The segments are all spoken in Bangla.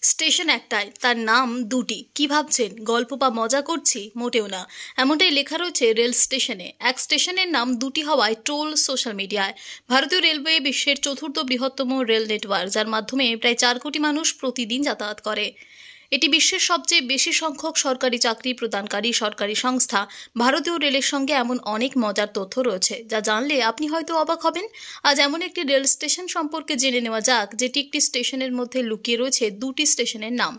স্টেশন একটাই, তার নাম দুটি। কি ভাবছেন গল্প বা মজা করছি? মোটেও না। এমনটাই লেখা রয়েছে রেল স্টেশনে। এক স্টেশনের নাম দুটি হওয়ায় ট্রোল সোশ্যাল মিডিয়ায়। ভারতীয় রেলওয়ে বিশ্বের চতুর্থ বৃহত্তম রেল নেটওয়ার্ক, যার মাধ্যমে প্রায় 4 কোটি মানুষ প্রতিদিন যাতায়াত করে। এটি বিশ্বের সবচেয়ে বেশি সংখ্যক সরকারি চাকরি প্রদানকারী সরকারি সংস্থা। ভারতীয় রেলের সঙ্গে এমন অনেক মজার তথ্য রয়েছে যা জানলে আপনি হয়তো অবাক হবেন। আজ এমন একটি রেল স্টেশন সম্পর্কে জেনে নেওয়া যাক, যেটি একটি স্টেশনের মধ্যে লুকিয়ে রয়েছে দুটি স্টেশনের নাম।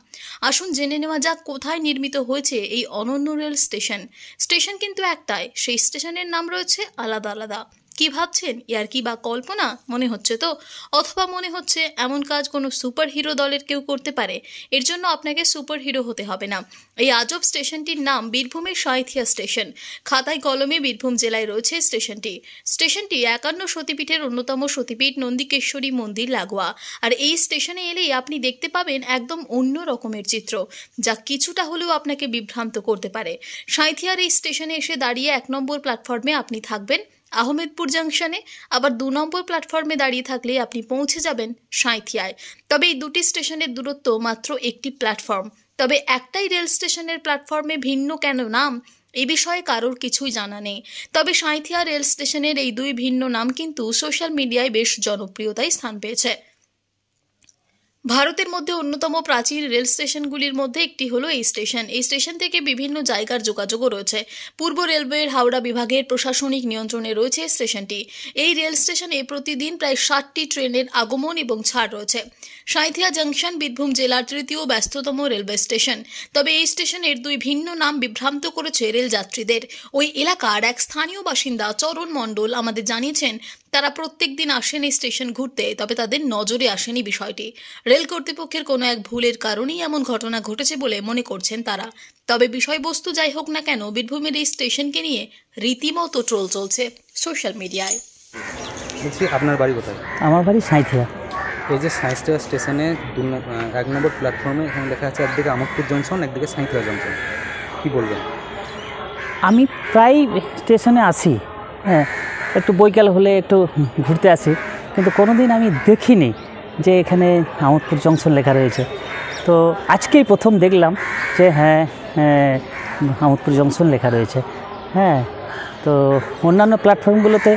আসুন জেনে নেওয়া যাক কোথায় নির্মিত হয়েছে এই অনন্য রেল স্টেশন। স্টেশন কিন্তু একটাই, সেই স্টেশনের নাম রয়েছে আলাদা আলাদা। কি ভাবছেন? ইয়ার কি বা কল্পনা মনে হচ্ছে তো? অথবা মনে হচ্ছে এমন কাজ কোনো সুপার হিরো দলের কেউ করতে পারে। এর জন্য আপনাকে সুপার হিরো হতে হবে না। এই আজব স্টেশনটির নাম বীরভূমের সাঁইথিয়া স্টেশন। খাতায় কলমে বীরভূম জেলায় রয়েছে স্টেশনটি। স্টেশনটি 51 সতীপীঠের অন্যতম সতীপীঠ নন্দিকেশ্বরী মন্দির লাগোয়া। আর এই স্টেশনে এলেই আপনি দেখতে পাবেন একদম অন্য রকমের চিত্র, যা কিছুটা হলেও আপনাকে বিভ্রান্ত করতে পারে। সাঁইথিয়ার এই স্টেশনে এসে দাঁড়িয়ে 1 নম্বর প্ল্যাটফর্মে আপনি থাকবেন আহমেদপুর জাংশনে, আবার 2 নম্বর প্ল্যাটফর্মে দাঁড়িয়ে থাকলে আপনি পৌঁছে যাবেন সাঁইথিয়ায়। তবে এই দুটি স্টেশনের দূরত্ব মাত্র একটি প্ল্যাটফর্ম। তবে একটাই রেল স্টেশনের প্ল্যাটফর্মে ভিন্ন কেন নাম, এ বিষয়ে কারোর কিছুই জানা নেই। তবে সাঁইথিয়া রেল স্টেশনের এই দুই ভিন্ন নাম কিন্তু সোশ্যাল মিডিয়ায় বেশ জনপ্রিয়তায় স্থান পেয়েছে। ভারতের মধ্যে অন্যতম প্রাচীন রেল স্টেশনগুলির মধ্যে একটি হলো এই স্টেশন। এই স্টেশন থেকে বিভিন্ন জায়গার যোগাযোগও রয়েছে। পূর্ব রেলওয়ের হাওড়া বিভাগের প্রশাসনিক নিয়ন্ত্রণে রয়েছে স্টেশনটি। এই রেল স্টেশনে প্রতিদিন প্রায় 60টি ট্রেনের আগমন এবং ছাড় রয়েছে। সাঁইথিয়া জংশন বীরভূম জেলার তৃতীয় ব্যস্ততম রেলওয়ে স্টেশন। তবে এই স্টেশনের দুই ভিন্ন নাম বিভ্রান্ত করেছে রেল যাত্রীদের। ওই এলাকার এক স্থানীয় বাসিন্দা চরণ মণ্ডল আমাদের জানিয়েছেন, তারা প্রত্যেক দিন আসেন এই স্টেশন ঘুরতে, তবে তাদের নজরে আসেনি বিষয়টি। রেল কর্তৃপক্ষের কোনো এক ভুলের কারণেই এমন ঘটনা ঘটেছে বলে মনে করছেন তারা। তবে বিষয়বস্তু যাই হোক না কেন, বীরভূমের এই স্টেশনকে নিয়ে রীতিমতো ট্রোল চলছে সোশ্যাল মিডিয়ায়। বলছি, আপনার বাড়ি কোথায়? আমার বাড়ি সাঁইথিয়া। এই যে সাঁইথিয়া স্টেশনে 1 নম্বর প্ল্যাটফর্মে এখানে লেখা আছে একদিকে আমোদপুর জংশন, একদিকে সাঁইথিয়া জংশন, কি বলবেন? আমি প্রায় স্টেশনে আসি, হ্যাঁ, একটু বৈকাল হলে একটু ঘুরতে আসি, কিন্তু কোনোদিন আমি দেখিনি যে এখানে আমোদপুর জংশন লেখা রয়েছে। তো আজকেই প্রথম দেখলাম যে হ্যাঁ, আমোদপুর জংশন লেখা রয়েছে। হ্যাঁ, তো অন্যান্য প্ল্যাটফর্মগুলোতে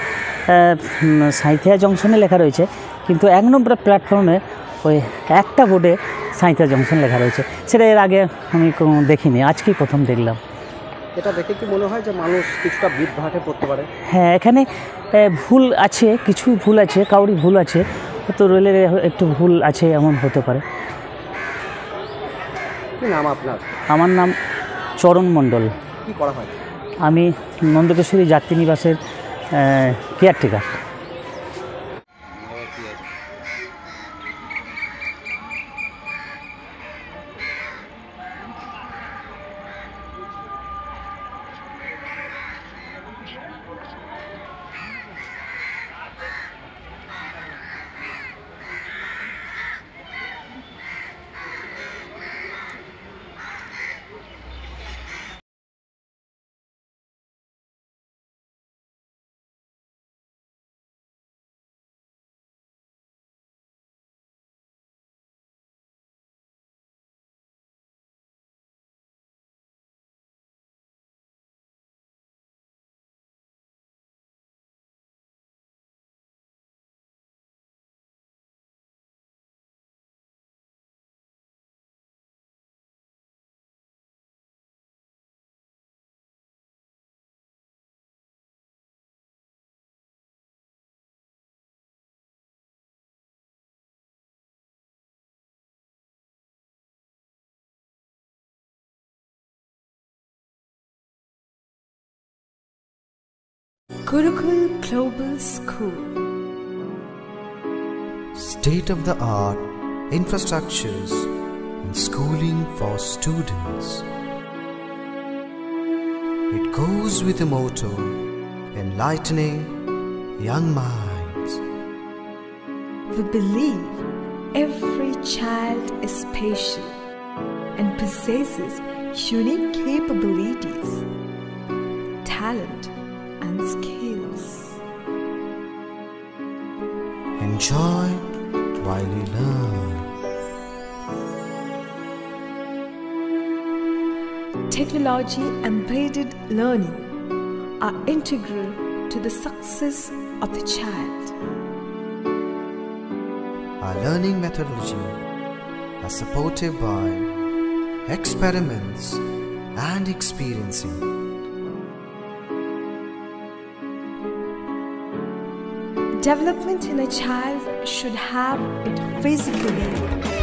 সাঁইথিয়া জংশনে লেখা রয়েছে, কিন্তু 1 নম্বর প্ল্যাটফর্মে ওই একটা বোর্ডে সাঁইথিয়া জংশন লেখা রয়েছে। সেটা এর আগে আমি কোনো দেখিনি, আজকেই প্রথম দেখলাম। এটা দেখে কি মনে হয় যে মানুষ কিছুটা বিভ্রাটে পড়তে পারে? হ্যাঁ, এখানে ভুল আছে, কিছু ভুল আছে, কাউরি ভুল আছে, তো রেলের একটু ভুল আছে, এমন হতে পারে। কি নাম আপনার? আমার নাম চরণ মণ্ডল। কি করা হয়? আমি নন্দকেশ্বরী যাত্রী নিবাসের caretaker. Gurukul Global School. State-of-the-art infrastructures and schooling for students. It goes with the motto, enlightening young minds. We believe every child is special and possesses unique capabilities, talent, and skills. Enjoy while you learn. technology embedded learning are integral to the success of the child. Our learning methodology are supported by experiments and experiencing. Development in a child should have it physically,